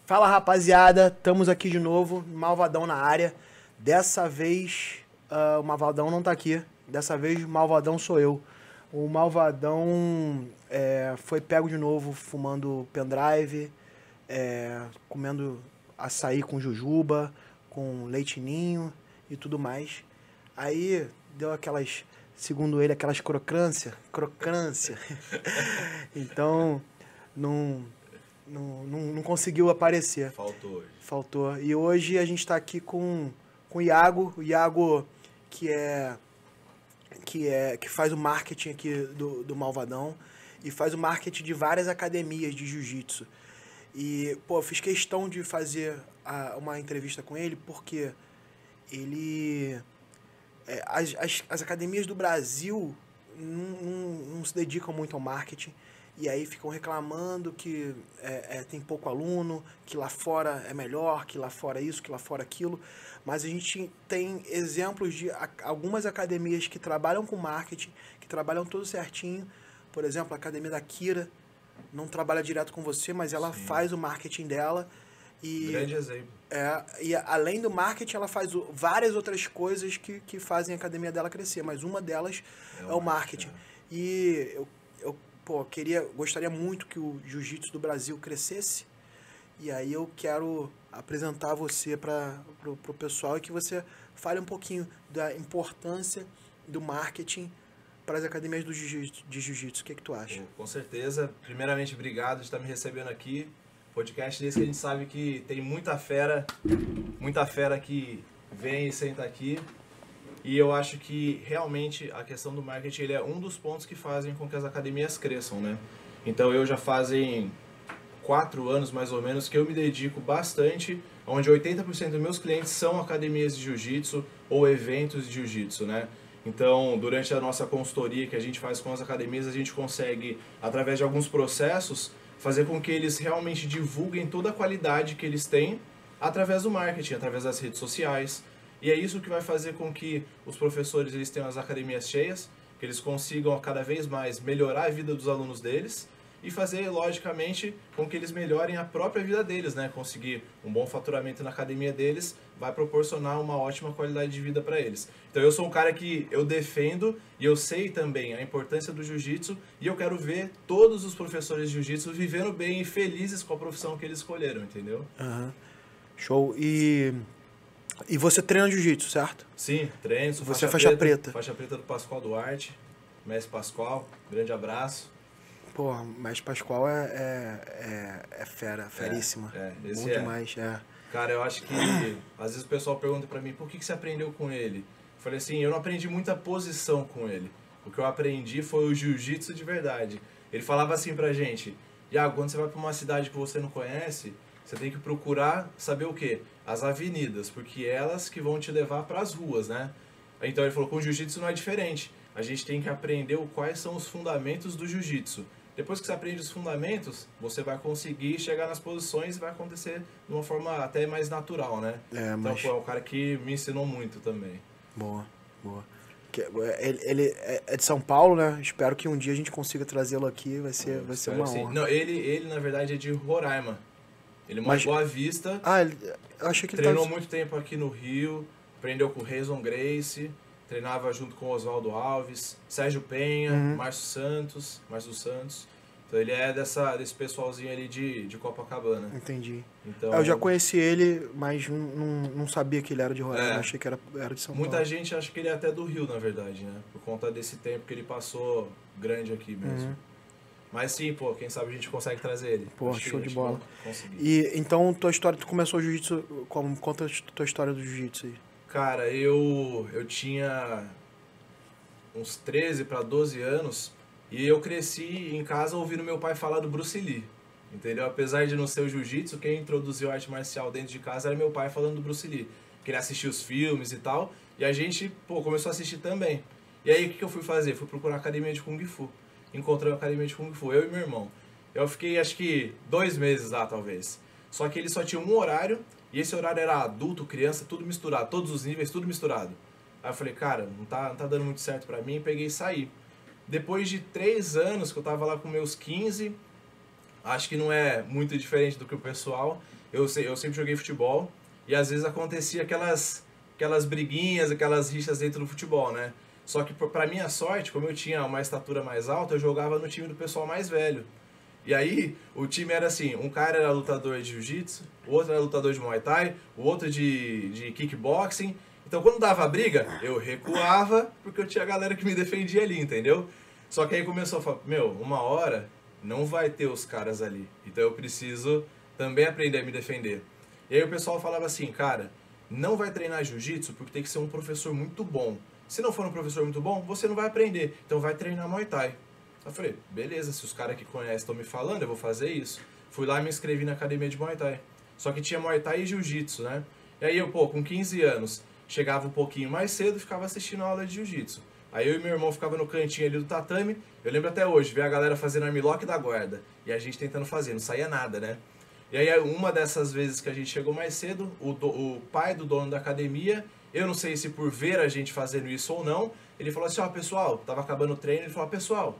Fala, rapaziada, estamos aqui de novo, Malvadão na área. Dessa vez, o Malvadão não tá aqui. Dessa vez, o Malvadão sou eu. O Malvadão foi pego de novo fumando pendrive, comendo açaí com jujuba, com leite ninho e tudo mais. Aí deu aquelas, segundo ele, aquelas crocância. Então, não conseguiu aparecer. Faltou hoje. Faltou. E hoje a gente está aqui com o Iago. O Iago que faz o marketing aqui do Malvadão e faz o marketing de várias academias de jiu-jitsu. E, pô, eu fiz questão de fazer uma entrevista com ele porque ele... As academias do Brasil não se dedicam muito ao marketing. E aí ficam reclamando que tem pouco aluno, que lá fora é melhor, que lá fora isso, que lá fora aquilo. Mas a gente tem exemplos de algumas academias que trabalham com marketing, que trabalham tudo certinho. Por exemplo, a academia da Kira não trabalha direto com você, mas ela Sim. faz o marketing dela. Grande exemplo. E além do marketing, ela faz várias outras coisas que fazem a academia dela crescer. Mas uma delas é o marketing. E eu gostaria muito que o jiu-jitsu do Brasil crescesse. E aí eu quero apresentar você para o pessoal e que você fale um pouquinho da importância do marketing para as academias de jiu-jitsu. O que tu acha? Com certeza. Primeiramente, obrigado de estar me recebendo aqui. Podcast desse que a gente sabe que tem muita fera que vem e senta aqui. E eu acho que realmente a questão do marketing ele é um dos pontos que fazem com que as academias cresçam, né? Então eu já fazem 4 anos mais ou menos que eu me dedico bastante, onde 80% dos meus clientes são academias de jiu-jitsu ou eventos de jiu-jitsu, né? Então, durante a nossa consultoria que a gente faz com as academias, a gente consegue, através de alguns processos, fazer com que eles realmente divulguem toda a qualidade que eles têm através do marketing, através das redes sociais. E é isso que vai fazer com que os professores eles tenham as academias cheias, que eles consigam cada vez mais melhorar a vida dos alunos deles e fazer, logicamente, com que eles melhorem a própria vida deles, né? Conseguir um bom faturamento na academia deles vai proporcionar uma ótima qualidade de vida para eles. Então eu sou um cara que eu defendo e eu sei também a importância do jiu-jitsu e eu quero ver todos os professores de jiu-jitsu vivendo bem e felizes com a profissão que eles escolheram, entendeu? Uhum. Show. E você treina jiu-jitsu, certo? Sim, treino. Você é faixa preta. Faixa preta do Pascoal Duarte, mestre Pascoal, grande abraço. Pô, mas Pascoal é feríssima. Esse bom demais, Cara, eu acho que às vezes o pessoal pergunta pra mim, por que você aprendeu com ele? Eu falei assim, eu não aprendi muita posição com ele. O que eu aprendi foi o jiu-jitsu de verdade. Ele falava assim pra gente, Iago, quando você vai pra uma cidade que você não conhece, você tem que procurar saber o quê? As avenidas, porque elas que vão te levar pras ruas, né? Então ele falou, com o jiu-jitsu não é diferente. A gente tem que aprender quais são os fundamentos do jiu-jitsu. Depois que você aprende os fundamentos, você vai conseguir chegar nas posições e vai acontecer de uma forma até mais natural, né? Então foi um cara que me ensinou muito também. Boa. Ele é de São Paulo, né? Espero que um dia a gente consiga trazê-lo aqui, vai ser uma honra. Não, ele na verdade é de Roraima. Ele mora em Boa Vista. Eu achei que ele treinou muito tempo aqui no Rio, aprendeu com o Reison Gracie, treinava junto com o Oswaldo Alves, Sérgio Penha, Márcio Santos. Então ele é desse pessoalzinho ali de Copacabana. Entendi. Então, eu já conheci ele, mas não sabia que ele era de Roraima, achei que era de São Paulo. Muita gente acha que ele é até do Rio, na verdade, né? Por conta desse tempo que ele passou grande aqui mesmo. Mas sim, pô, quem sabe a gente consegue trazer ele. Pô, show de bola. E então, tua história, tu começou o jiu-jitsu, conta a tua história do jiu-jitsu aí. Cara, eu tinha uns 13 para 12 anos e eu cresci em casa ouvindo meu pai falar do Bruce Lee, entendeu? Apesar de não ser o jiu-jitsu, quem introduziu a arte marcial dentro de casa era meu pai falando do Bruce Lee. Que ele assistia os filmes e tal, e a gente, começou a assistir também. E aí, o que eu fui fazer? Fui procurar academia de Kung Fu. Encontrei uma academia de Kung Fu, eu e meu irmão. Eu fiquei, acho que, 2 meses lá, talvez. Só que ele só tinha um horário, e esse horário era adulto, criança, tudo misturado, todos os níveis, tudo misturado. Aí eu falei, cara, não tá dando muito certo pra mim, peguei e saí. Depois de 3 anos, que eu tava lá com meus 15, acho que não é muito diferente do que o pessoal, eu sempre joguei futebol e às vezes acontecia aquelas briguinhas, aquelas rixas dentro do futebol, né? Só que pra minha sorte, como eu tinha uma estatura mais alta, eu jogava no time do pessoal mais velho. E aí, o time era assim, um cara era lutador de jiu-jitsu, o outro era lutador de muay thai, o outro de kickboxing. Então, quando dava briga, eu recuava, porque eu tinha a galera que me defendia ali, entendeu? Só que aí começou a falar, meu, uma hora não vai ter os caras ali. Então, eu preciso também aprender a me defender. E aí o pessoal falava assim, cara, não vai treinar jiu-jitsu porque tem que ser um professor muito bom. Se não for um professor muito bom, você não vai aprender. Então, vai treinar muay thai. Eu falei, beleza, se os caras que conhecem estão me falando, eu vou fazer isso. Fui lá e me inscrevi na academia de Muay Thai. Só que tinha Muay Thai e Jiu-Jitsu, né? E aí eu, com 15 anos, chegava um pouquinho mais cedo e ficava assistindo a aula de Jiu-Jitsu. Aí eu e meu irmão ficava no cantinho ali do tatame. Eu lembro até hoje, ver a galera fazendo armlock da guarda. E a gente tentando fazer, não saía nada, né? E aí uma dessas vezes que a gente chegou mais cedo, o pai do dono da academia, eu não sei se por ver a gente fazendo isso ou não, ele falou assim, pessoal, tava acabando o treino, ele falou, pessoal,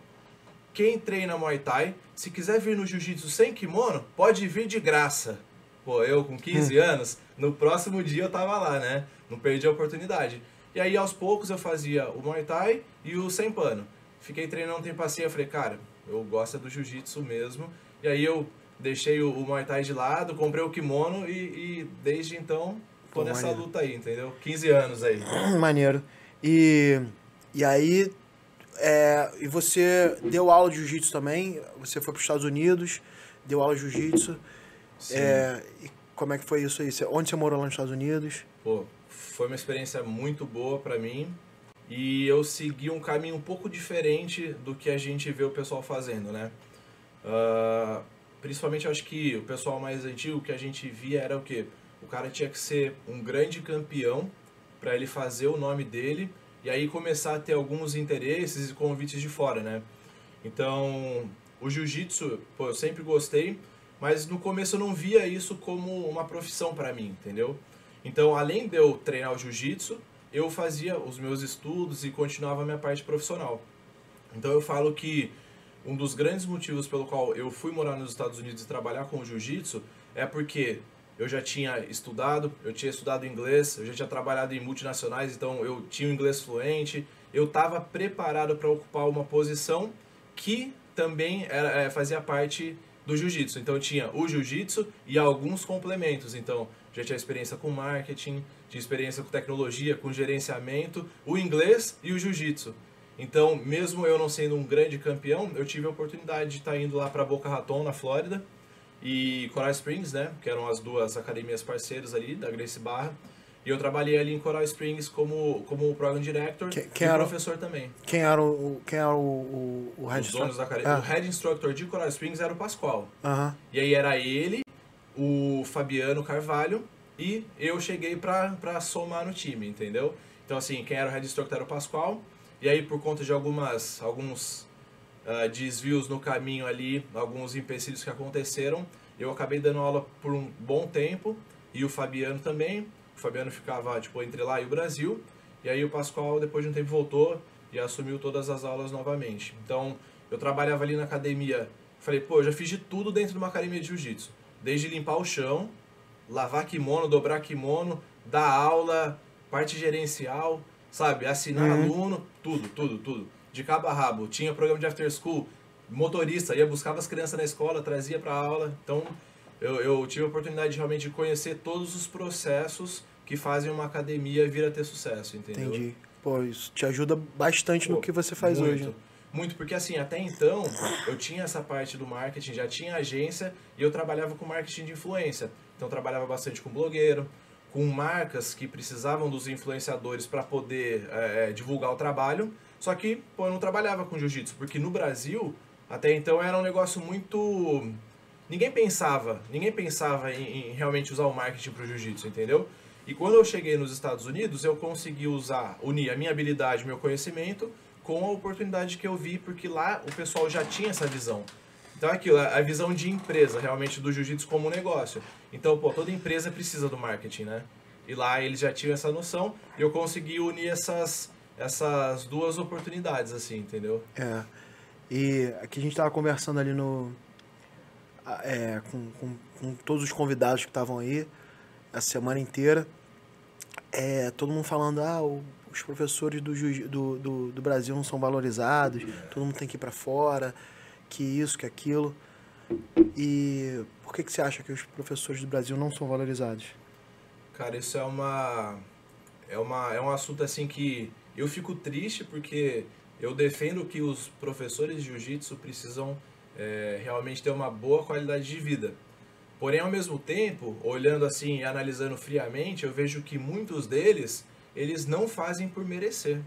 quem treina Muay Thai, se quiser vir no Jiu-Jitsu sem kimono, pode vir de graça. Pô, eu com 15 anos, no próximo dia eu tava lá, né? Não perdi a oportunidade. E aí, aos poucos, eu fazia o Muay Thai e o sem pano. Fiquei treinando um tempo assim, eu falei, cara, eu gosto do Jiu-Jitsu mesmo. E aí eu deixei o Muay Thai de lado, comprei o kimono e desde então tô nessa luta aí, entendeu? 15 anos aí. Maneiro. E aí... e você deu aula de jiu-jitsu também, você foi para os Estados Unidos, deu aula de jiu-jitsu. E como é que foi isso aí? Onde você morou lá nos Estados Unidos? Pô, foi uma experiência muito boa para mim e eu segui um caminho um pouco diferente do que a gente vê o pessoal fazendo, né? Principalmente eu acho que o pessoal mais antigo que a gente via era o quê? O cara tinha que ser um grande campeão para ele fazer o nome dele e aí começar a ter alguns interesses e convites de fora, né? Então, o jiu-jitsu, pô, eu sempre gostei, mas no começo eu não via isso como uma profissão para mim, entendeu? Então, além de eu treinar o jiu-jitsu, eu fazia os meus estudos e continuava a minha parte profissional. Então, eu falo que um dos grandes motivos pelo qual eu fui morar nos Estados Unidos e trabalhar com o jiu-jitsu é porque eu já tinha estudado, eu tinha estudado inglês, eu já tinha trabalhado em multinacionais, então eu tinha o inglês fluente, eu estava preparado para ocupar uma posição que também fazia parte do jiu-jitsu. Então eu tinha o jiu-jitsu e alguns complementos, então já tinha experiência com marketing, tinha experiência com tecnologia, com gerenciamento, o inglês e o jiu-jitsu. Então, mesmo eu não sendo um grande campeão, eu tive a oportunidade de estar indo lá para Boca Raton, na Flórida, e Coral Springs, né, que eram as duas academias parceiras ali da Gracie Barra, e eu trabalhei ali em Coral Springs como Program Director e professor também. Quem era o Head Instructor? O Head Instructor de Coral Springs era o Pascoal. Uhum. E aí era ele, o Fabiano Carvalho, e eu cheguei pra somar no time, entendeu? Então assim, quem era o Head Instructor era o Pascoal, e aí por conta de alguns desvios no caminho ali, alguns empecilhos que aconteceram, eu acabei dando aula por um bom tempo, e o Fabiano também. O Fabiano ficava entre lá e o Brasil, e aí o Pascoal depois de um tempo voltou e assumiu todas as aulas novamente. Então eu trabalhava ali na academia, falei, pô, eu já fiz de tudo dentro de uma academia de jiu-jitsu, desde limpar o chão, lavar kimono, dobrar kimono, dar aula, parte gerencial, sabe, assinar aluno, tudo. De cabo a rabo. Tinha programa de after school, motorista, ia buscar as crianças na escola, trazia para aula. Então, eu tive a oportunidade realmente de conhecer todos os processos que fazem uma academia vir a ter sucesso, entendeu? Entendi. Pô, isso te ajuda bastante no que você faz hoje. Muito, porque assim, até então, eu tinha essa parte do marketing, já tinha agência e eu trabalhava com marketing de influência. Então, eu trabalhava bastante com blogueiro, com marcas que precisavam dos influenciadores para poder divulgar o trabalho. Só que, pô, eu não trabalhava com jiu-jitsu, porque no Brasil, até então, era um negócio muito... Ninguém pensava em realmente usar o marketing para o jiu-jitsu, entendeu? E quando eu cheguei nos Estados Unidos, eu consegui unir a minha habilidade, meu conhecimento, com a oportunidade que eu vi, porque lá o pessoal já tinha essa visão. Então é aquilo, a visão de empresa, realmente, do jiu-jitsu como um negócio. Então, pô, toda empresa precisa do marketing, né? E lá eles já tinham essa noção, e eu consegui unir essas duas oportunidades, assim, entendeu? E aqui a gente tava conversando ali com todos os convidados que estavam aí a semana inteira. Todo mundo falando, os professores do Brasil não são valorizados, todo mundo tem que ir para fora, que isso, que aquilo. E por que você acha que os professores do Brasil não são valorizados? Cara, isso é um assunto assim que eu fico triste porque eu defendo que os professores de jiu-jitsu precisam realmente ter uma boa qualidade de vida. Porém, ao mesmo tempo, olhando assim e analisando friamente, eu vejo que muitos deles, eles não fazem por merecer,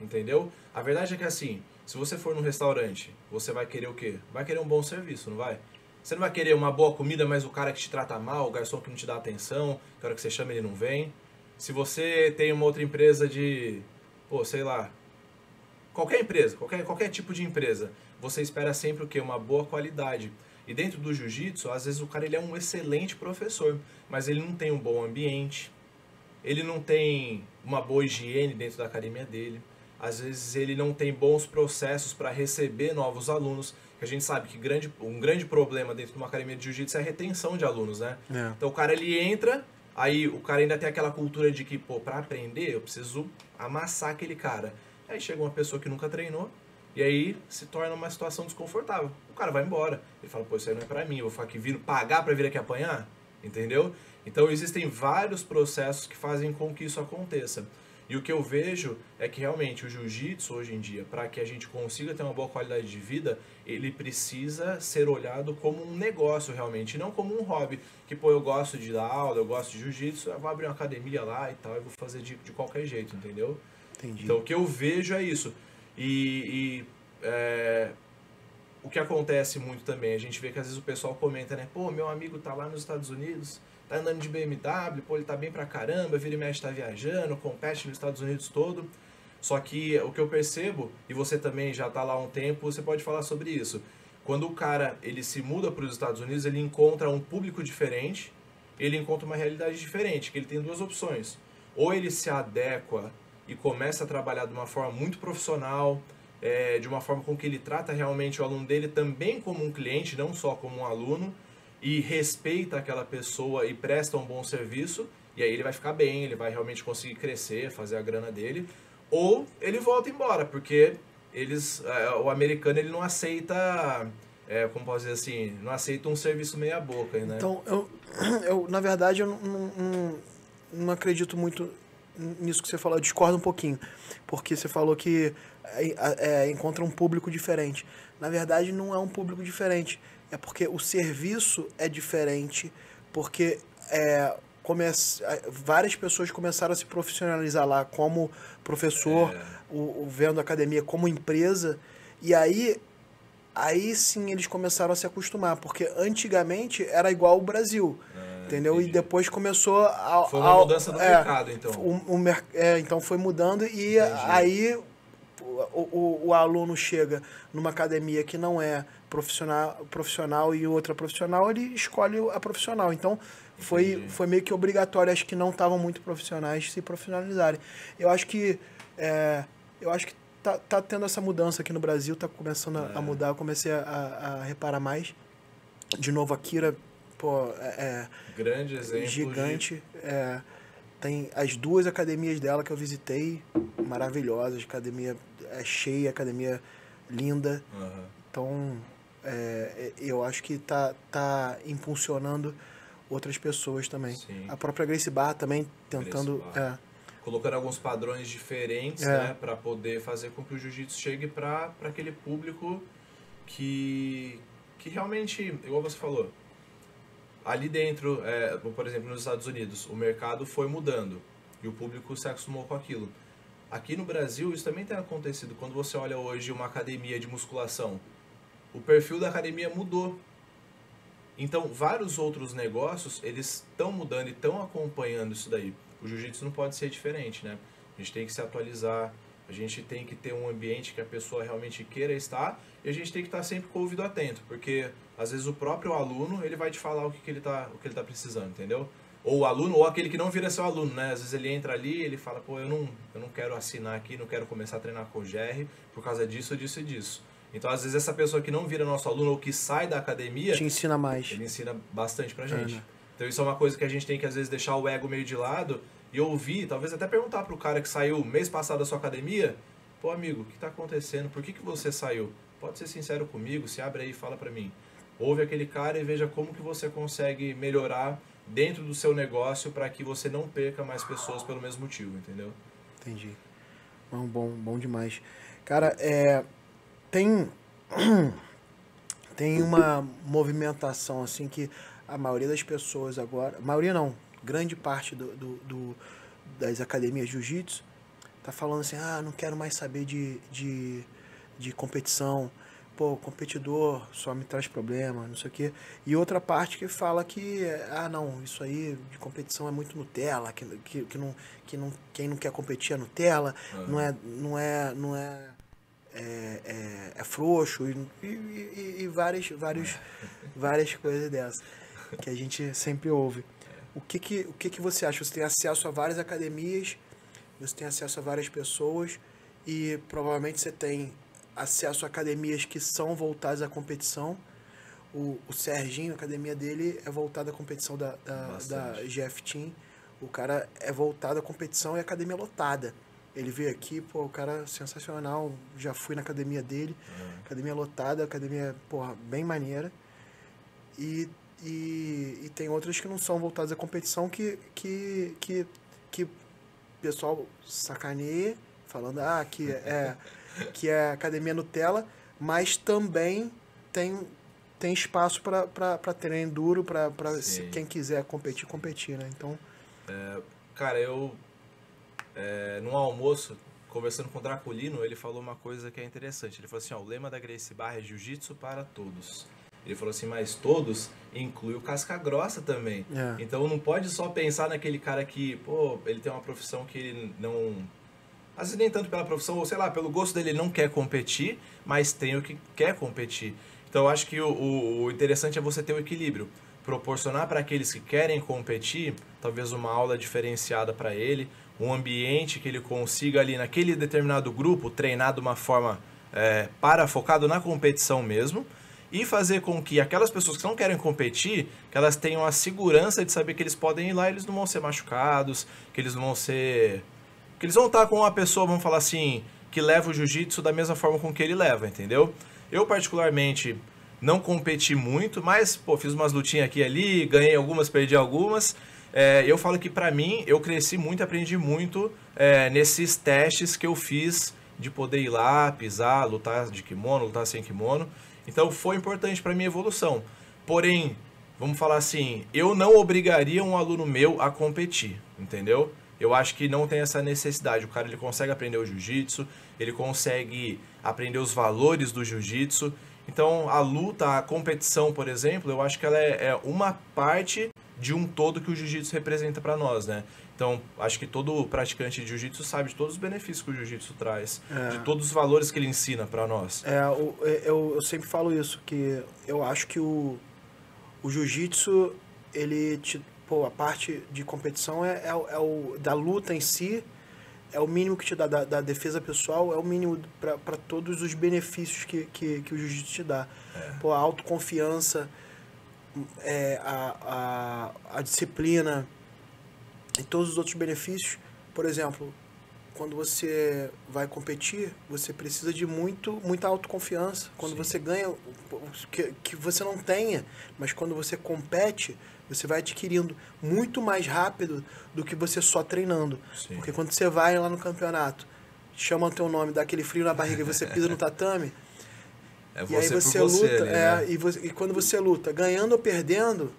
entendeu? A verdade é que assim, se você for num restaurante, você vai querer o quê? Vai querer um bom serviço, não vai? Você não vai querer uma boa comida, mas o cara que te trata mal, o garçom que não te dá atenção, que a hora que você chama ele não vem. Se você tem uma outra empresa de, sei lá, qualquer empresa, qualquer tipo de empresa, você espera sempre o quê? Uma boa qualidade. E dentro do jiu-jitsu, às vezes o cara ele é um excelente professor, mas ele não tem um bom ambiente, ele não tem uma boa higiene dentro da academia dele, às vezes ele não tem bons processos para receber novos alunos, que a gente sabe que um grande problema dentro de uma academia de jiu-jitsu é a retenção de alunos, né? Então o cara ele entra, aí o cara ainda tem aquela cultura de que, para aprender eu preciso amassar aquele cara. Aí chega uma pessoa que nunca treinou, e aí se torna uma situação desconfortável. O cara vai embora. Ele fala, isso aí não é pra mim, eu vou ficar aqui pagar pra vir aqui apanhar? Entendeu? Então existem vários processos que fazem com que isso aconteça. E o que eu vejo é que realmente o jiu-jitsu hoje em dia, para que a gente consiga ter uma boa qualidade de vida, ele precisa ser olhado como um negócio realmente, e não como um hobby. Que, eu gosto de dar aula, eu gosto de jiu-jitsu, eu vou abrir uma academia lá e tal, eu vou fazer de qualquer jeito, entendeu? Entendi. Então o que eu vejo é isso. O que acontece muito também, a gente vê que às vezes o pessoal comenta, né? Meu amigo tá lá nos Estados Unidos, tá andando de BMW, ele tá bem pra caramba, vira e mexe tá viajando, compete nos Estados Unidos todo. Só que o que eu percebo, e você também já tá lá há um tempo, você pode falar sobre isso. Quando o cara ele se muda para os Estados Unidos, ele encontra um público diferente, ele encontra uma realidade diferente, que ele tem duas opções. Ou ele se adequa e começa a trabalhar de uma forma muito profissional, de uma forma com que ele trata realmente o aluno dele também como um cliente, não só como um aluno, e respeita aquela pessoa e presta um bom serviço, e aí ele vai ficar bem, ele vai realmente conseguir crescer, fazer a grana dele, ou ele volta embora, porque o americano ele não aceita, como posso dizer assim, não aceita um serviço meia boca, né? Então, eu na verdade, eu não acredito muito nisso que você falou, eu discordo um pouquinho, porque você falou que encontra um público diferente. Na verdade, não é um público diferente, é porque o serviço é diferente, porque várias pessoas começaram a se profissionalizar lá como professor, vendo a academia como empresa, e aí sim eles começaram a se acostumar, porque antigamente era igual o Brasil. Entendeu? Entendi. E depois começou a... Foi uma mudança do mercado, então. Então foi mudando e aí o aluno chega numa academia que não é profissional e outra profissional, ele escolhe a profissional. Então foi meio que obrigatório, acho que não estavam muito profissionais se profissionalizarem. Eu acho que tá tendo essa mudança aqui no Brasil, tá começando a mudar, eu comecei a reparar mais. De novo, a Kira, grande exemplo. Gigante. Tem as duas academias dela que eu visitei, maravilhosas, academia cheia, academia linda. Uhum. Então, eu acho que tá impulsionando outras pessoas também. Sim. A própria Gracie Barra também tentando... colocando alguns padrões diferentes, né, para poder fazer com que o jiu-jitsu chegue para aquele público que realmente, igual você falou, ali dentro, por exemplo, nos Estados Unidos, o mercado foi mudando e o público se acostumou com aquilo. Aqui no Brasil, isso também tem acontecido. Quando você olha hoje uma academia de musculação, o perfil da academia mudou. Então, vários outros negócios, eles estão mudando e estão acompanhando isso daí. O jiu-jitsu não pode ser diferente, né? A gente tem que se atualizar, a gente tem que ter um ambiente que a pessoa realmente queira estar e a gente tem que estar sempre com o ouvido atento, porque às vezes o próprio aluno, ele vai te falar o que ele tá precisando, entendeu? Ou o aluno, ou aquele que não vira seu aluno, né? Às vezes ele entra ali e ele fala, eu não quero assinar aqui, não quero começar a treinar com o GR por causa disso, disso e disso. Então, às vezes, essa pessoa que não vira nosso aluno ou que sai da academia... Te ensina mais. Ele ensina bastante pra gente. Então, isso é uma coisa que a gente tem que, às vezes, deixar o ego meio de lado e ouvir, talvez até perguntar pro cara que saiu mês passado da sua academia, pô, amigo, o que tá acontecendo? Por que você saiu? Pode ser sincero comigo, se abre aí e fala pra mim. Ouve aquele cara e veja como que você consegue melhorar dentro do seu negócio para que você não perca mais pessoas pelo mesmo motivo, entendeu? Entendi. Bom demais. Cara, tem uma movimentação assim que a maioria das pessoas agora, maioria não, grande parte das academias de jiu-jitsu tá falando assim, não quero mais saber de competição, pô, competidor só me traz problema, não sei o quê. E outra parte que fala que, não, isso aí de competição é muito Nutella, quem não quer competir é Nutella, é frouxo e várias coisas dessas que a gente sempre ouve. O que você acha? Você tem acesso a várias academias, você tem acesso a várias pessoas e provavelmente você tem acesso a academias que são voltadas à competição. O Serginho, a academia dele é voltada à competição da GF Team. O cara é voltado à competição e academia lotada. Ele veio aqui, pô, o cara é sensacional. Já fui na academia dele. Academia lotada, academia, porra, bem maneira. E tem outras que não são voltadas à competição que o pessoal sacaneia, falando que é academia Nutella, mas também tem espaço para treino duro, para quem quiser competir, né? Então... Cara, eu... num almoço, conversando com o Draculino, ele falou uma coisa que é interessante. Ele falou assim, o lema da Gracie Barra é jiu-jitsu para todos. Ele falou assim, mas todos inclui o casca grossa também. Então não pode só pensar naquele cara que, pô, ele tem uma profissão que ele não... Às vezes nem tanto pela profissão, ou sei lá, pelo gosto dele, ele não quer competir, mas tem o que quer competir. Então eu acho que o interessante é você ter o equilíbrio. Proporcionar para aqueles que querem competir, talvez uma aula diferenciada para ele, um ambiente que ele consiga ali naquele determinado grupo treinar de uma forma focado na competição mesmo, e fazer com que aquelas pessoas que não querem competir, que elas tenham a segurança de saber que eles podem ir lá e eles não vão ser machucados, que eles não vão ser... que eles vão estar com uma pessoa, vamos falar assim, que leva o jiu-jitsu da mesma forma com que ele leva, entendeu? Eu, particularmente, não competi muito, mas, pô, fiz umas lutinhas aqui e ali, ganhei algumas, perdi algumas. Eu falo que, pra mim, eu cresci muito, aprendi muito nesses testes que eu fiz de poder ir lá, pisar, lutar de kimono, lutar sem kimono. Então, foi importante pra minha evolução. Porém, vamos falar assim, eu não obrigaria um aluno meu a competir, entendeu? Eu acho que não tem essa necessidade. O cara ele consegue aprender o jiu-jitsu, ele consegue aprender os valores do jiu-jitsu. Então, a luta, a competição, por exemplo, eu acho que ela é uma parte de um todo que o jiu-jitsu representa para nós, né? Então, acho que todo praticante de jiu-jitsu sabe de todos os benefícios que o jiu-jitsu traz, de todos os valores que ele ensina para nós. Eu sempre falo isso, que eu acho que o jiu-jitsu, ele a parte de competição da luta em si, é o mínimo que te dá da defesa pessoal, é o mínimo para todos os benefícios que o jiu-jitsu te dá. A autoconfiança, a disciplina e todos os outros benefícios. Por exemplo, quando você vai competir, você precisa de muita autoconfiança. Quando você ganha, que você não tenha, mas quando você compete, você vai adquirindo muito mais rápido do que você só treinando. Sim. Porque quando você vai lá no campeonato, chama o teu nome, dá aquele frio na barriga e você pisa no tatame, e aí você luta, ali, né? E quando você luta, ganhando ou perdendo,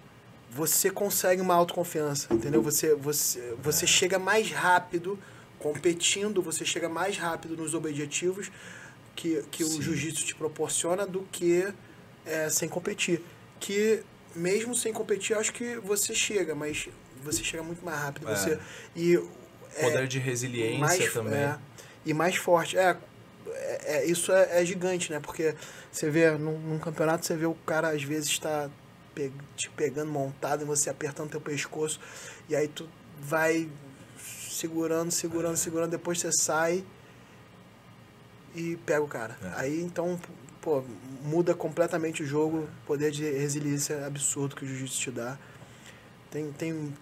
você consegue uma autoconfiança, entendeu? Você chega mais rápido competindo, você chega mais rápido nos objetivos que o jiu-jitsu te proporciona do que sem competir. Que mesmo sem competir, eu acho que você chega, mas você chega muito mais rápido. Poder de resiliência também. E mais forte. Isso é gigante, né? Porque você vê, num campeonato, você vê o cara, às vezes, está te pegando montado e você apertando teu pescoço, e aí tu vai segurando, depois você sai e pega o cara. Aí, então, pô, muda completamente o jogo, poder de resiliência absurdo que o jiu-jitsu te dá. Tem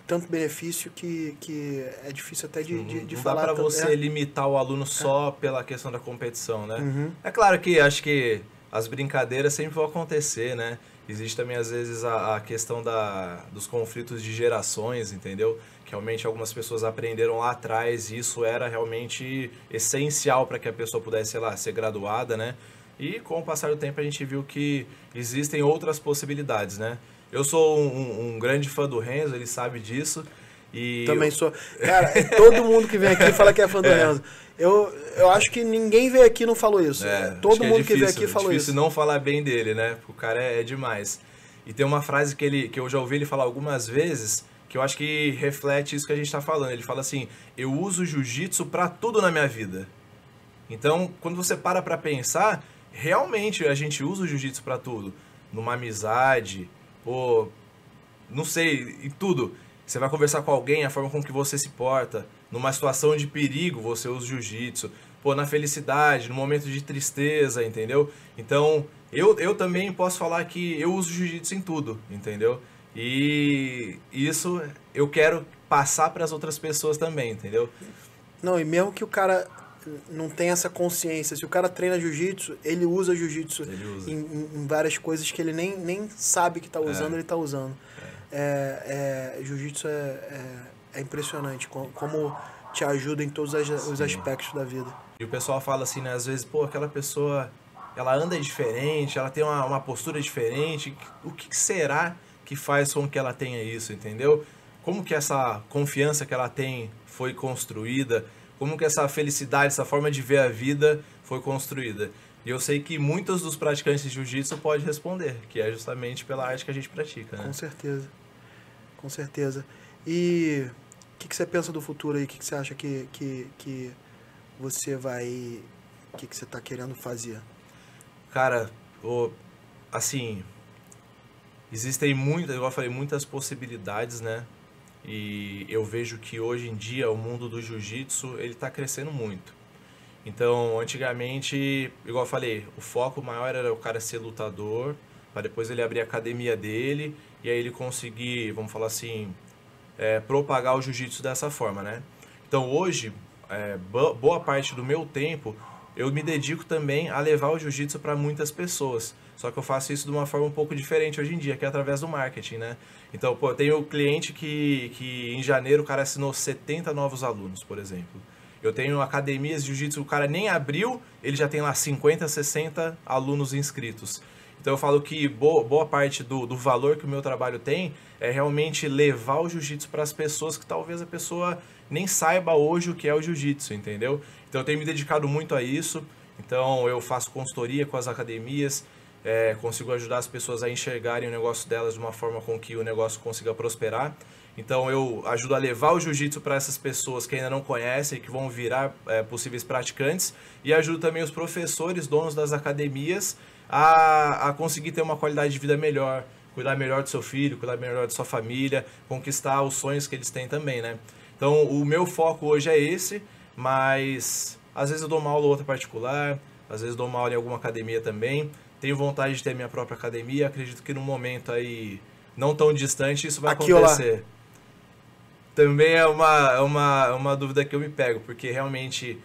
tanto benefício que é difícil até de não falar. Não dá pra você limitar o aluno só pela questão da competição, né? Uhum. É claro que acho que as brincadeiras sempre vão acontecer, né? Existe também, às vezes, a questão dos conflitos de gerações, entendeu? Que realmente algumas pessoas aprenderam lá atrás e isso era realmente essencial para que a pessoa pudesse, sei lá, ser graduada, né? E com o passar do tempo a gente viu que existem outras possibilidades, né? Eu sou um grande fã do Renzo, ele sabe disso. E Também sou. Cara, todo mundo que vem aqui fala que é fã do Renzo. Eu acho que ninguém veio aqui e não falou isso. Todo mundo que veio aqui falou isso. É difícil não falar bem dele, né? Porque o cara é demais. E tem uma frase que eu já ouvi ele falar algumas vezes, que eu acho que reflete isso que a gente tá falando. Ele fala assim, eu uso o jiu-jitsu pra tudo na minha vida. Então, quando você para pra pensar, realmente a gente usa o jiu-jitsu pra tudo. Numa amizade, ou não sei, em tudo. Você vai conversar com alguém, a forma com que você se porta. Numa situação de perigo, você usa o jiu-jitsu. Pô, na felicidade, no momento de tristeza, entendeu? Então, eu também posso falar que eu uso jiu-jitsu em tudo, entendeu? E isso eu quero passar para as outras pessoas também, entendeu? Não, e mesmo que o cara não tenha essa consciência, se o cara treina jiu-jitsu, ele usa jiu-jitsu em várias coisas que ele nem sabe que tá usando, ele tá usando. Jiu-jitsu é impressionante, como te ajuda em todos os aspectos da vida. E o pessoal fala assim, né, às vezes, pô, aquela pessoa, ela anda diferente, ela tem uma postura diferente, o que será que faz com que ela tenha isso, entendeu? Como que essa confiança que ela tem foi construída, como que essa felicidade, essa forma de ver a vida foi construída. E eu sei que muitos dos praticantes de jiu-jitsu podem responder, que é justamente pela arte que a gente pratica, né? Com certeza, com certeza. E o que você pensa do futuro aí? O que você acha que você vai... O que você está querendo fazer? Cara, assim, existem muitas, igual eu falei, muitas possibilidades, né? E eu vejo que hoje em dia o mundo do jiu-jitsu, ele tá crescendo muito. Então, antigamente, igual eu falei, o foco maior era o cara ser lutador, para depois ele abrir a academia dele e aí ele conseguir, vamos falar assim, propagar o jiu-jitsu dessa forma, né? Então, hoje, boa parte do meu tempo, eu me dedico também a levar o jiu-jitsu para muitas pessoas. Só que eu faço isso de uma forma um pouco diferente hoje em dia, que é através do marketing, né? Então, pô, eu tenho um cliente que em janeiro o cara assinou 70 novos alunos, por exemplo. Eu tenho academias de jiu-jitsu, o cara nem abriu, ele já tem lá 50, 60 alunos inscritos. Então eu falo que boa parte do valor que o meu trabalho tem é realmente levar o jiu-jitsu para as pessoas que talvez a pessoa nem saiba hoje o que é o jiu-jitsu, entendeu? Então eu tenho me dedicado muito a isso. Então eu faço consultoria com as academias, consigo ajudar as pessoas a enxergarem o negócio delas de uma forma com que o negócio consiga prosperar. Então eu ajudo a levar o jiu-jitsu para essas pessoas que ainda não conhecem, que vão virar possíveis praticantes, e ajudo também os professores, donos das academias, a conseguir ter uma qualidade de vida melhor, cuidar melhor do seu filho, cuidar melhor da sua família, conquistar os sonhos que eles têm também, né? Então o meu foco hoje é esse, mas às vezes eu dou uma aula ou outra particular, às vezes eu dou uma aula em alguma academia também. Tenho vontade de ter minha própria academia, acredito que num momento aí não tão distante isso vai acontecer. Também é uma dúvida que eu me pego, porque realmente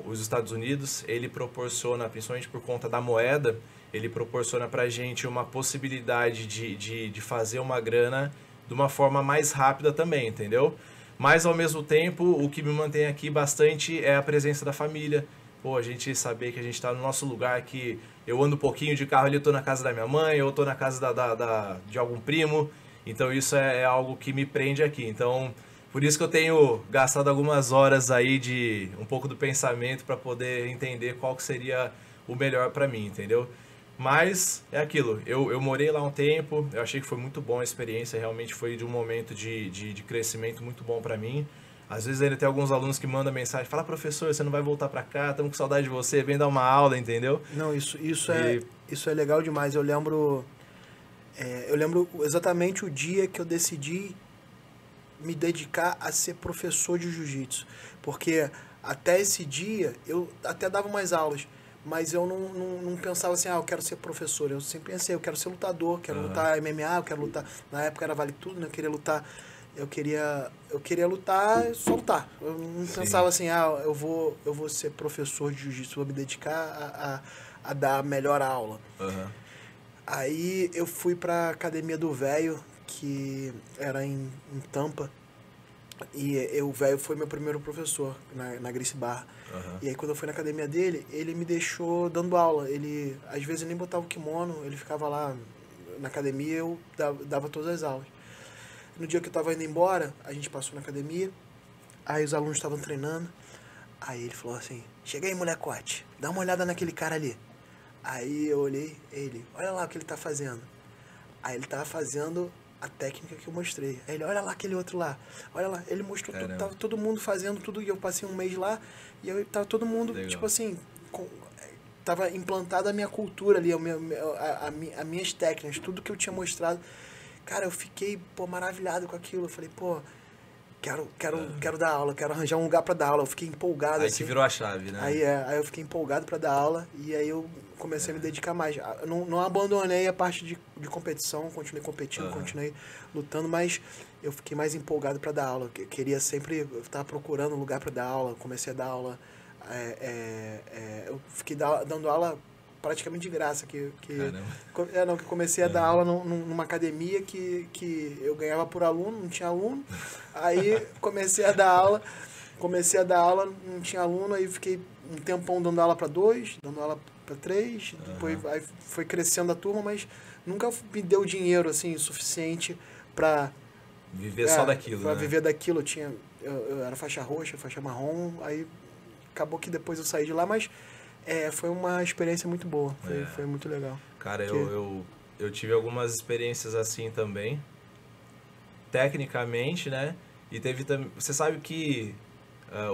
os Estados Unidos, ele proporciona, principalmente por conta da moeda, ele proporciona pra gente uma possibilidade de fazer uma grana de uma forma mais rápida também, entendeu? Mas ao mesmo tempo, o que me mantém aqui bastante é a presença da família. Pô, a gente saber que a gente tá no nosso lugar, que eu ando um pouquinho de carro ali, eu tô na casa da minha mãe, eu tô na casa de algum primo. Então isso é algo que me prende aqui. Então, por isso que eu tenho gastado algumas horas aí de um pouco do pensamento para poder entender qual que seria o melhor para mim, entendeu? Mas é aquilo, eu morei lá um tempo, eu achei que foi muito bom a experiência, realmente foi de um momento de crescimento muito bom para mim. Às vezes ainda tem alguns alunos que mandam mensagem, fala, professor, você não vai voltar para cá, estamos com saudade de você, vem dar uma aula, entendeu? Não, isso é legal demais. Eu lembro exatamente o dia que eu decidi me dedicar a ser professor de jiu-jitsu. Porque até esse dia eu até dava umas aulas, mas eu não pensava assim, eu quero ser professor. Eu sempre pensei, eu quero ser lutador, quero lutar MMA, eu quero lutar... Na época era Vale Tudo, né? Eu queria lutar... Eu queria lutar, só lutar. Eu não pensava assim, eu vou ser professor de jiu-jitsu, vou me dedicar a dar a melhor aula. Aí eu fui pra Academia do Velho, que era em Tampa, e o Velho foi meu primeiro professor na Gracie Barra. E aí quando eu fui na academia dele, ele me deixou dando aula. Ele, às vezes, nem botava o kimono, ele ficava lá na academia e eu dava todas as aulas. No dia que eu tava indo embora, a gente passou na academia, aí os alunos estavam treinando, aí ele falou assim, chega aí, molecote, dá uma olhada naquele cara ali. Aí eu olhei, olha lá o que ele tá fazendo. Aí ele tava fazendo a técnica que eu mostrei. Aí ele, olha lá aquele outro lá, olha lá. Ele mostrou tudo, tava todo mundo fazendo tudo, e eu passei um mês lá, e eu tava todo mundo, tipo assim, tava implantada a minha cultura ali, as minhas técnicas, tudo que eu tinha mostrado. Cara, eu fiquei, maravilhado com aquilo. Eu falei, quero dar aula, quero arranjar um lugar pra dar aula. Eu fiquei empolgado. Aí assim. que virou a chave, né? Aí eu fiquei empolgado pra dar aula e aí eu comecei a me dedicar mais. Não abandonei a parte de competição, continuei competindo, continuei lutando, mas eu fiquei mais empolgado pra dar aula. Eu queria sempre, eu tava procurando um lugar pra dar aula, comecei a dar aula. Eu fiquei dando aula praticamente de graça, que comecei a dar aula numa academia que eu ganhava por aluno, não tinha aluno, aí comecei a dar aula, não tinha aluno, aí fiquei um tempão dando aula para 2, dando aula para 3, depois aí foi crescendo a turma, mas nunca me deu dinheiro assim suficiente para viver só daquilo, pra né? viver daquilo. Eu era faixa roxa, faixa marrom, aí acabou que depois eu saí de lá, mas foi uma experiência muito boa, foi muito legal. Cara, eu tive algumas experiências assim também, tecnicamente, né? E teve também... Você sabe que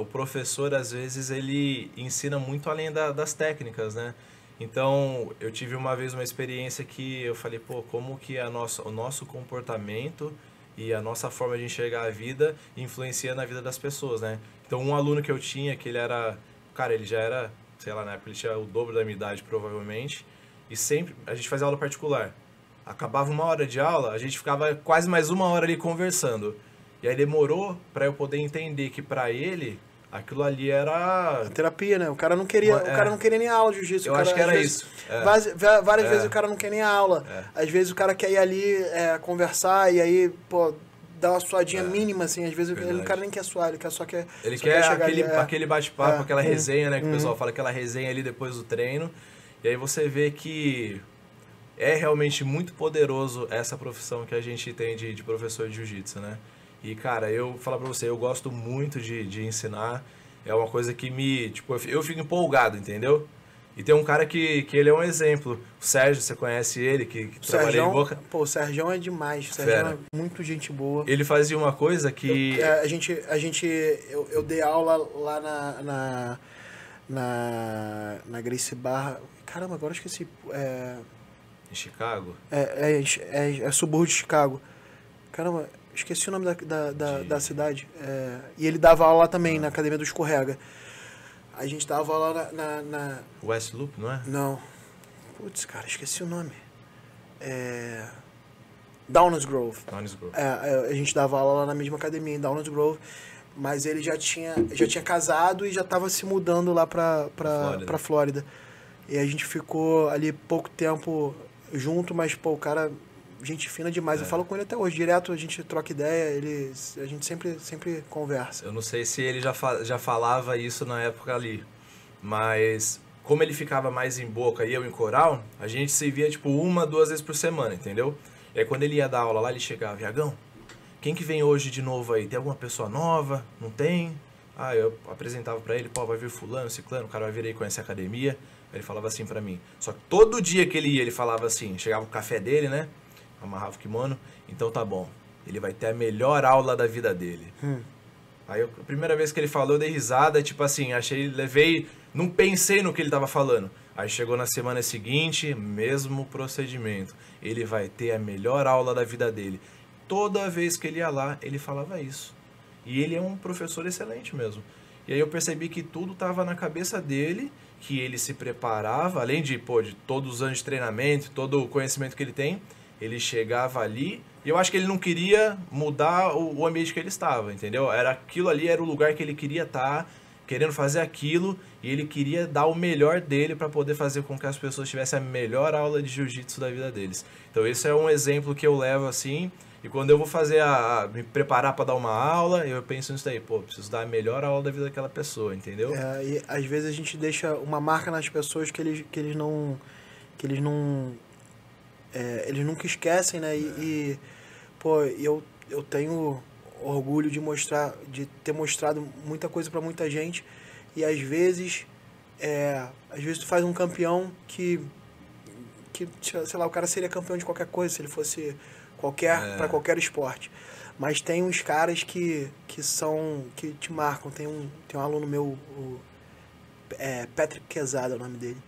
o professor, às vezes, ele ensina muito além das técnicas, né? Então, eu tive uma vez uma experiência que eu falei, como que o nosso comportamento e a nossa forma de enxergar a vida influencia na vida das pessoas, né? Então, um aluno que eu tinha, que ele era... Cara, ele já era... sei lá, na época ele tinha o dobro da minha idade, provavelmente, e sempre, a gente fazia aula particular. Acabava 1 hora de aula, a gente ficava quase mais 1 hora ali conversando. E aí demorou para eu poder entender que para ele, aquilo ali era... terapia, né? O cara não queria, nem aula de jiu-jitsu. Eu acho que era isso. Várias vezes o cara não quer nem aula. Às vezes o cara quer ir ali conversar e aí, dá uma suadinha mínima, assim, às vezes o cara nem quer suar, ele quer aquele bate-papo, aquela resenha, né, que o pessoal fala, aquela resenha ali depois do treino, e aí você vê que é realmente muito poderoso essa profissão que a gente tem de professor de jiu-jitsu, né, e cara, eu falo pra você, eu gosto muito de ensinar, é uma coisa que eu fico empolgado, entendeu? E tem um cara que ele é um exemplo. O Sérgio, você conhece ele, que trabalha em Boca? O Sérgio é demais. O Sérgio é muito gente boa. Ele fazia uma coisa que... Eu dei aula lá na Gracie Barra. Caramba, agora eu esqueci. Em Chicago? É subúrbio de Chicago. Caramba, esqueci o nome da cidade. E ele dava aula lá também, na Academia do Escorrega. A gente tava lá na... West Loop, não é? Não. Putz, cara, esqueci o nome. Downers Grove. A gente dava aula lá na mesma academia, em Downers Grove. Mas ele já tinha casado e já tava se mudando lá pra Flórida. E a gente ficou ali pouco tempo junto, mas, o cara... gente fina demais. Eu falo com ele até hoje. Direto a gente troca ideia, a gente sempre conversa. Eu não sei se ele já falava isso na época ali, mas como ele ficava mais em Boca e eu em Coral, a gente se via 1, 2 vezes por semana, entendeu? E aí quando ele ia dar aula lá, ele chegava, Viagão, quem que vem hoje de novo aí? Tem alguma pessoa nova? Não tem? Eu apresentava pra ele, vai vir fulano, ciclano, o cara vai vir aí conhecer a academia. Aí ele falava assim pra mim. Só que todo dia que ele ia, ele falava assim, chegava o café dele, né? Amarrava o kimono, então tá bom, ele vai ter a melhor aula da vida dele. Aí a primeira vez que ele falou, eu dei risada, não pensei no que ele tava falando. Aí chegou na semana seguinte, mesmo procedimento, ele vai ter a melhor aula da vida dele. Toda vez que ele ia lá, ele falava isso. E ele é um professor excelente mesmo. E aí eu percebi que tudo tava na cabeça dele, que ele se preparava, além de, pô, de todos os anos de treinamento, todo o conhecimento que ele tem, ele chegava ali e eu acho que ele não queria mudar o ambiente que ele estava, entendeu? Era aquilo ali, era o lugar que ele queria estar, querendo fazer aquilo, e ele queria dar o melhor dele para poder fazer com que as pessoas tivessem a melhor aula de jiu-jitsu da vida deles. Então esse é um exemplo que eu levo assim, e quando eu vou fazer me preparar para dar uma aula, eu penso nisso daí, pô, preciso dar a melhor aula da vida daquela pessoa, entendeu? E às vezes a gente deixa uma marca nas pessoas que eles nunca esquecem, né? Pô, eu tenho orgulho de ter mostrado muita coisa para muita gente, e às vezes tu faz um campeão que sei lá, o cara seria campeão de qualquer coisa se ele fosse para qualquer esporte. Mas tem uns caras que te marcam. Tem um aluno meu, Patrick Quezada é o nome dele.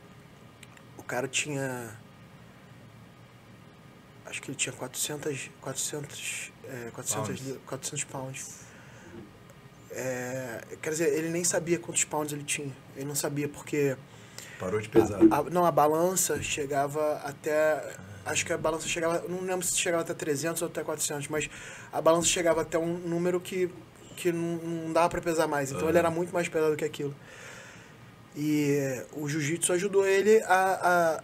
O cara tinha, acho que ele tinha 400 pounds. Quer dizer, ele nem sabia quantos pounds ele tinha. Ele não sabia porque... Parou de pesar. A balança chegava até... Acho que a balança chegava... Não lembro se chegava até 300 ou até 400, mas a balança chegava até um número que não dava pra pesar mais. Então ele era muito mais pesado que aquilo. E o jiu-jitsu ajudou ele a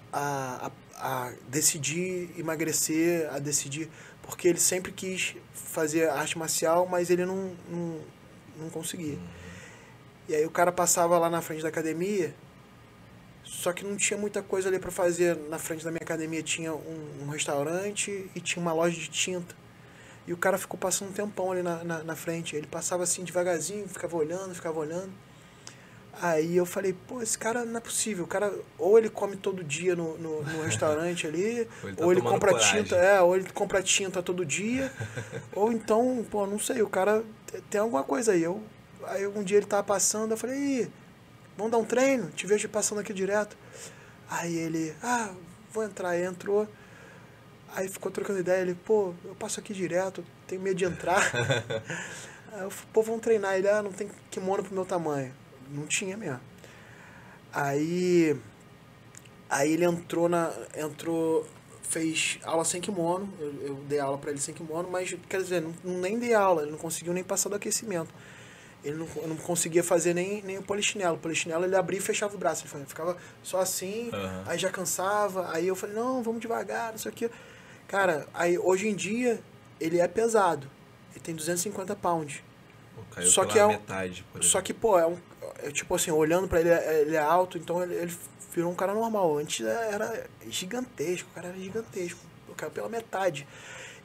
decidir emagrecer, a decidir... Porque ele sempre quis fazer arte marcial, mas ele não conseguia. E aí o cara passava lá na frente da academia, só que não tinha muita coisa ali pra fazer. Na frente da minha academia tinha um restaurante e tinha uma loja de tinta. E o cara ficou passando um tempão ali na frente. Ele passava assim devagarzinho, ficava olhando. Aí eu falei, pô, esse cara não é possível. O cara, ou ele come todo dia no restaurante ali, ou ele compra tinta, ou ele compra tinta todo dia, ou então, pô, não sei, o cara tem alguma coisa aí. Aí um dia ele tava passando, eu falei, ih, vamos dar um treino? Te vejo passando aqui direto. Aí ele, vou entrar. Aí entrou, aí ficou trocando ideia, ele, pô, eu passo aqui direto, tenho medo de entrar. Aí eu falei, pô, vamos treinar. Ele, não tem kimono pro meu tamanho. Não tinha mesmo. Aí ele fez aula sem kimono. Eu dei aula pra ele sem kimono, mas, quer dizer, nem dei aula. Ele não conseguiu nem passar do aquecimento. Ele não conseguia fazer nem o polichinelo. O polichinelo ele abria e fechava o braço. Ele ficava só assim, aí já cansava. Aí eu falei, não, vamos devagar, não sei o que. Cara, aí hoje em dia ele é pesado. Ele tem 250 pounds. Caiu só que metade, por exemplo. Só que, pô, tipo assim, olhando pra ele, ele é alto, então ele virou um cara normal. Antes era gigantesco, o cara era gigantesco. Caiu pela metade.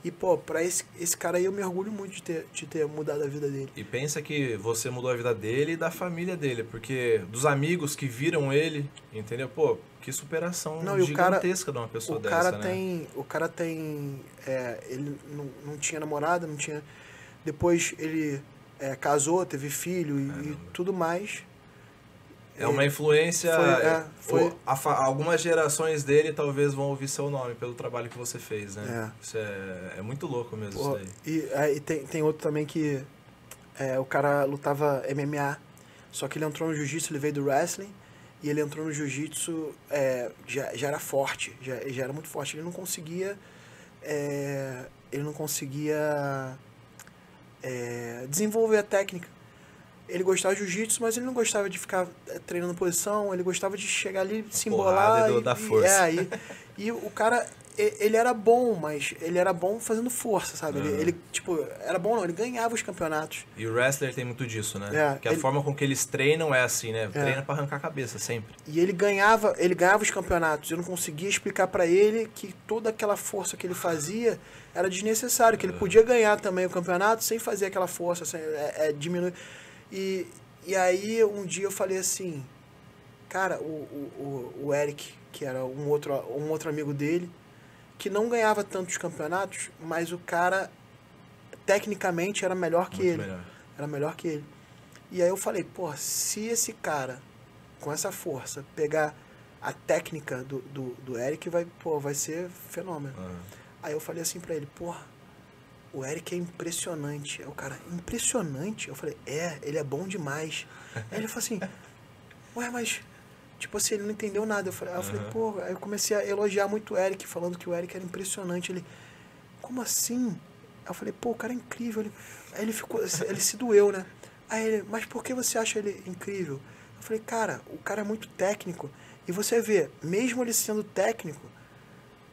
E, pô, pra esse cara aí eu me orgulho muito de ter mudado a vida dele. E pensa que você mudou a vida dele e da família dele, porque dos amigos que viram ele, entendeu? Pô, que superação gigantesca de uma pessoa dessa, né? O cara tem... ele não tinha namorada, não tinha... Depois ele... casou, teve filho e tudo mais. É uma influência... Algumas gerações dele talvez vão ouvir seu nome pelo trabalho que você fez, né? Isso é muito louco mesmo, isso daí. E tem outro também que... o cara lutava MMA, só que ele entrou no jiu-jitsu, ele veio do wrestling, e ele entrou no jiu-jitsu, já era forte, já era muito forte. Ele não conseguia... desenvolver a técnica. Ele gostava de jiu-jitsu, mas ele não gostava de ficar treinando posição, ele gostava de chegar ali, se embolar. Da força. E o cara, ele era bom, mas ele era bom fazendo força, sabe? Ele, tipo, era bom não, ele ganhava os campeonatos. E o wrestler tem muito disso, né? Porque a forma com que eles treinam é assim, né? Treina pra arrancar a cabeça, sempre. E ele ganhava os campeonatos. Eu não conseguia explicar pra ele que toda aquela força que ele fazia era desnecessário, que ele podia ganhar também o campeonato sem fazer aquela força, sem diminuir. E aí um dia eu falei assim, cara, o Eric, que era um outro amigo dele, que não ganhava tantos campeonatos, mas o cara tecnicamente era melhor que ele. Era melhor que ele. E aí eu falei, pô, se esse cara, com essa força, pegar a técnica do Eric, vai ser fenômeno. Aí eu falei assim pra ele, porra, o Eric é impressionante. Aí o cara, impressionante? Eu falei, ele é bom demais. Aí ele falou assim, ué, mas Tipo assim, ele não entendeu nada. Aí eu falei, pô, aí eu comecei a elogiar muito o Eric, falando que o Eric era impressionante. Ele, como assim? Aí eu falei, pô, o cara é incrível. Aí ele ficou, ele se doeu, né? Aí ele, mas por que você acha ele incrível? Eu falei, cara, o cara é muito técnico. E você vê, mesmo ele sendo técnico,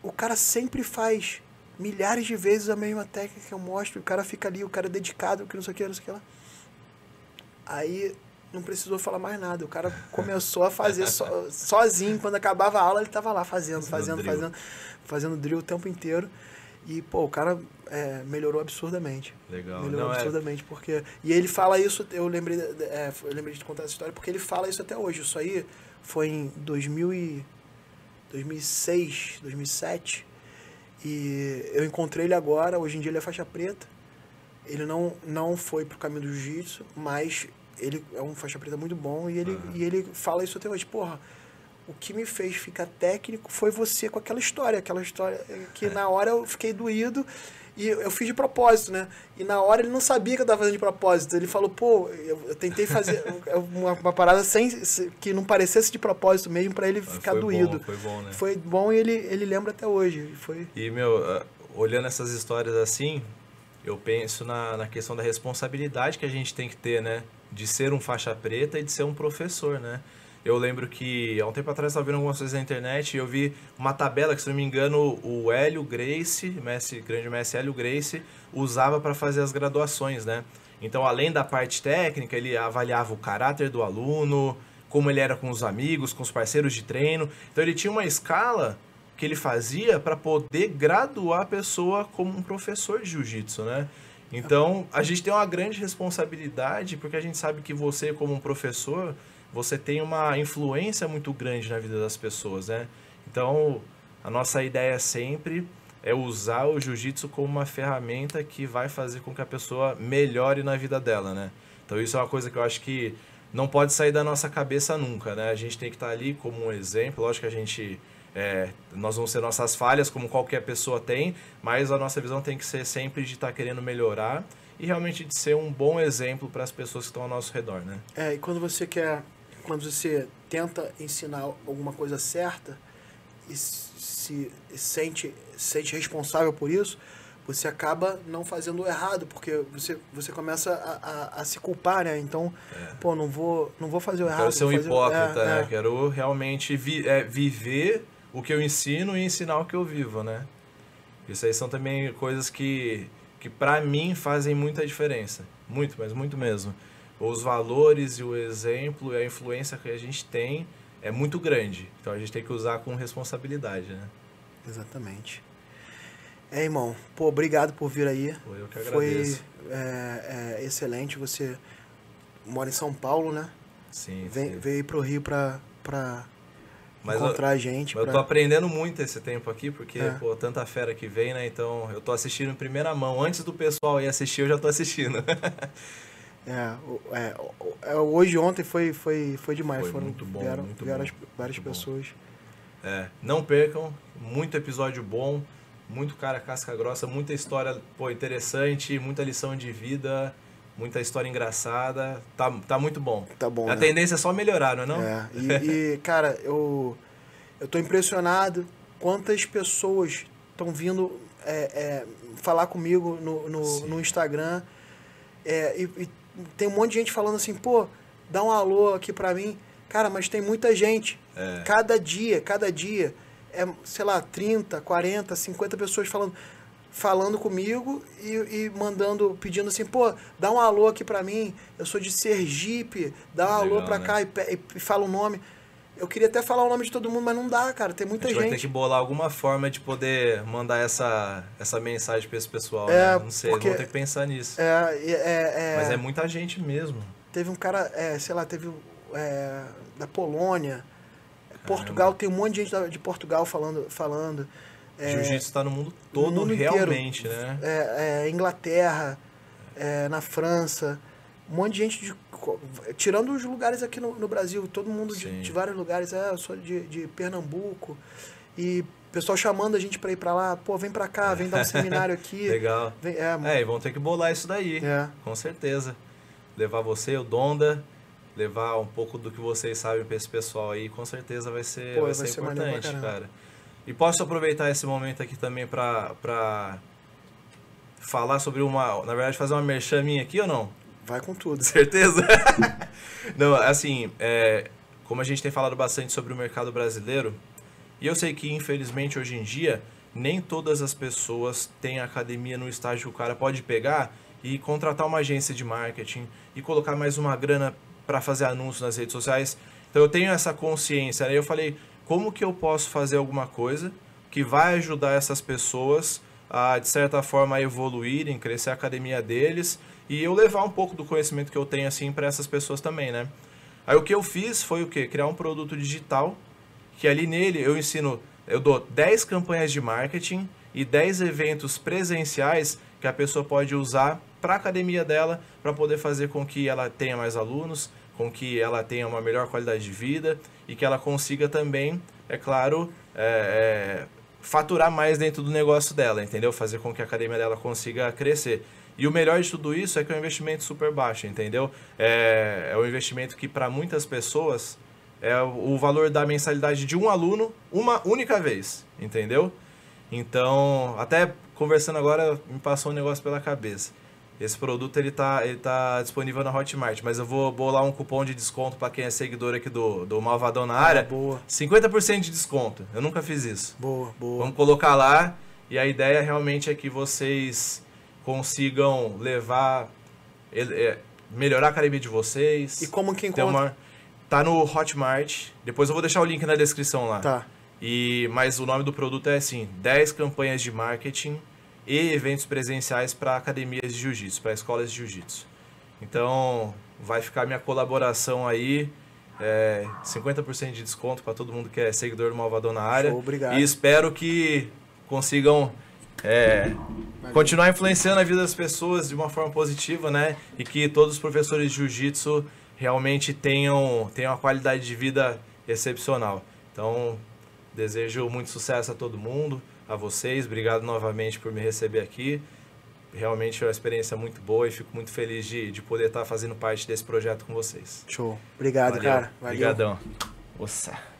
o cara sempre faz milhares de vezes a mesma técnica que eu mostro. O cara fica ali, o cara é dedicado, que não sei o que, não sei o que lá. Aí não precisou falar mais nada. O cara começou a fazer sozinho. Quando acabava a aula, ele tava lá fazendo drill o tempo inteiro. E, pô, o cara melhorou absurdamente. Legal. Melhorou absurdamente, porque... E ele fala isso, eu lembrei de contar essa história, porque ele fala isso até hoje. Isso aí foi em 2006, 2007. E eu encontrei ele agora, hoje em dia ele é faixa preta. Ele não foi pro caminho do jiu-jitsu, mas ele é um faixa preta muito bom e ele fala isso até hoje. Porra, o que me fez ficar técnico foi você com aquela história que na hora eu fiquei doído e eu fiz de propósito, né? E na hora ele não sabia que eu tava fazendo de propósito. Ele falou, pô, eu tentei fazer uma parada que não parecesse de propósito mesmo pra ele ficar doído. Foi bom, né? Foi bom e ele lembra até hoje. E, olhando essas histórias assim, eu penso na questão da responsabilidade que a gente tem que ter, né? De ser um faixa preta e de ser um professor, né? Eu lembro que há um tempo atrás eu estava vendo algumas coisas na internet e eu vi uma tabela que, se não me engano, o Hélio Gracie, grande mestre Hélio Gracie, usava para fazer as graduações, né? Então, além da parte técnica, ele avaliava o caráter do aluno, como ele era com os amigos, com os parceiros de treino. Então, ele tinha uma escala que ele fazia para poder graduar a pessoa como um professor de jiu-jitsu, né? Então, a gente tem uma grande responsabilidade, porque a gente sabe que você, como um professor, você tem uma influência muito grande na vida das pessoas, né? Então, a nossa ideia sempre é usar o jiu-jitsu como uma ferramenta que vai fazer com que a pessoa melhore na vida dela, né? Então, isso é uma coisa que eu acho que não pode sair da nossa cabeça nunca, né? A gente tem que estar ali como um exemplo. Lógico que a gente... nós vamos ter nossas falhas, como qualquer pessoa tem, mas a nossa visão tem que ser sempre de estar querendo melhorar e realmente de ser um bom exemplo para as pessoas que estão ao nosso redor, né? E quando você tenta ensinar alguma coisa certa e se sente responsável por isso, você acaba não fazendo o errado, porque você começa a se culpar, né? Então, pô, não vou fazer o errado. Quero ser um hipócrita, né? Quero realmente viver o que eu ensino e ensinar o que eu vivo, né? Isso aí são também coisas que pra mim fazem muita diferença. Muito, mas muito mesmo. Os valores e o exemplo e a influência que a gente tem é muito grande. Então a gente tem que usar com responsabilidade, né? Exatamente. Irmão, pô, obrigado por vir aí. Pô, eu que agradeço. Foi excelente. Você mora em São Paulo, né? Sim, veio aí pro Rio pra encontrar a gente. Eu tô aprendendo muito esse tempo aqui, porque, pô, tanta fera que vem, né? Então, eu tô assistindo em primeira mão. Antes do pessoal ir assistir, eu já tô assistindo. Hoje, ontem foi demais. Foi muito bom, vieram várias muito pessoas. Não percam, muito episódio bom, muito cara casca grossa, muita história, pô, interessante, muita lição de vida, muita história engraçada. Tá muito bom. Tá bom, A tendência é só melhorar, não é não? E cara, eu tô impressionado quantas pessoas estão vindo falar comigo no Instagram. E tem um monte de gente falando assim, pô, dá um alô aqui pra mim. Cara, mas tem muita gente. Cada dia, sei lá, 30, 40, 50 pessoas falando comigo e pedindo assim, pô, dá um alô aqui pra mim. Eu sou de Sergipe, dá um alô pra cá, né? e fala o nome. Eu queria até falar o nome de todo mundo, mas não dá, cara. Tem muita gente. A gente vai ter que bolar alguma forma de poder mandar essa mensagem pra esse pessoal, né? Não sei, vamos ter que pensar nisso. Mas é muita gente mesmo. Teve um cara, sei lá, da Polônia. Portugal, tem um monte de gente de Portugal falando. Jiu-jitsu está no mundo todo, realmente, inteiro, né? Inglaterra, na França, um monte de gente, tirando os lugares aqui no Brasil, todo mundo de vários lugares. Eu sou de Pernambuco, e o pessoal chamando a gente para ir para lá, pô, vem para cá, vem dar um seminário aqui. Legal. E vão ter que bolar isso daí, com certeza. Levar você, o Donda, levar um pouco do que vocês sabem para esse pessoal aí, com certeza vai ser importante, cara. E posso aproveitar esse momento aqui também para falar sobre na verdade, fazer uma merchan minha aqui ou não? Vai com tudo. Certeza? Não, assim, como a gente tem falado bastante sobre o mercado brasileiro, e eu sei que, infelizmente, hoje em dia, nem todas as pessoas têm academia no estágio que o cara pode pegar e contratar uma agência de marketing e colocar mais uma grana para fazer anúncios nas redes sociais. Então eu tenho essa consciência, né? Eu falei, como que eu posso fazer alguma coisa que vai ajudar essas pessoas a, de certa forma, a evoluírem, crescer a academia deles e eu levar um pouco do conhecimento que eu tenho assim para essas pessoas também, né? Aí o que eu fiz foi o quê? Criar um produto digital que ali nele eu dou 10 campanhas de marketing e 10 eventos presenciais que a pessoa pode usar para a academia dela, para poder fazer com que ela tenha mais alunos, com que ela tenha uma melhor qualidade de vida e que ela consiga também, é claro, faturar mais dentro do negócio dela, entendeu? Fazer com que a academia dela consiga crescer. E o melhor de tudo isso é que é um investimento super baixo, entendeu? É um investimento que para muitas pessoas é o valor da mensalidade de um aluno uma única vez, entendeu? Então, até conversando agora, me passou um negócio pela cabeça. Esse produto ele tá disponível na Hotmart, mas eu vou bolar um cupom de desconto para quem é seguidor aqui do Malvadão na área. Boa. 50% de desconto. Eu nunca fiz isso. Boa. Vamos colocar lá e a ideia realmente é que vocês consigam melhorar a academia de vocês. E como que encontra? Tá no Hotmart. Depois eu vou deixar o link na descrição lá. Tá. Mas o nome do produto é assim, 10 campanhas de marketing e eventos presenciais para academias de jiu-jitsu, para escolas de jiu-jitsu. Então, vai ficar minha colaboração aí, 50% de desconto para todo mundo que é seguidor do Malvadão na área. Show, obrigado. E espero que consigam continuar influenciando a vida das pessoas de uma forma positiva, né? E que todos os professores de jiu-jitsu realmente tenham uma qualidade de vida excepcional. Então, desejo muito sucesso a todo mundo, a vocês. Obrigado novamente por me receber aqui. Realmente é uma experiência muito boa e fico muito feliz de poder estar fazendo parte desse projeto com vocês. Show. Obrigado, Valeu. cara. Valeu. Obrigadão. Nossa.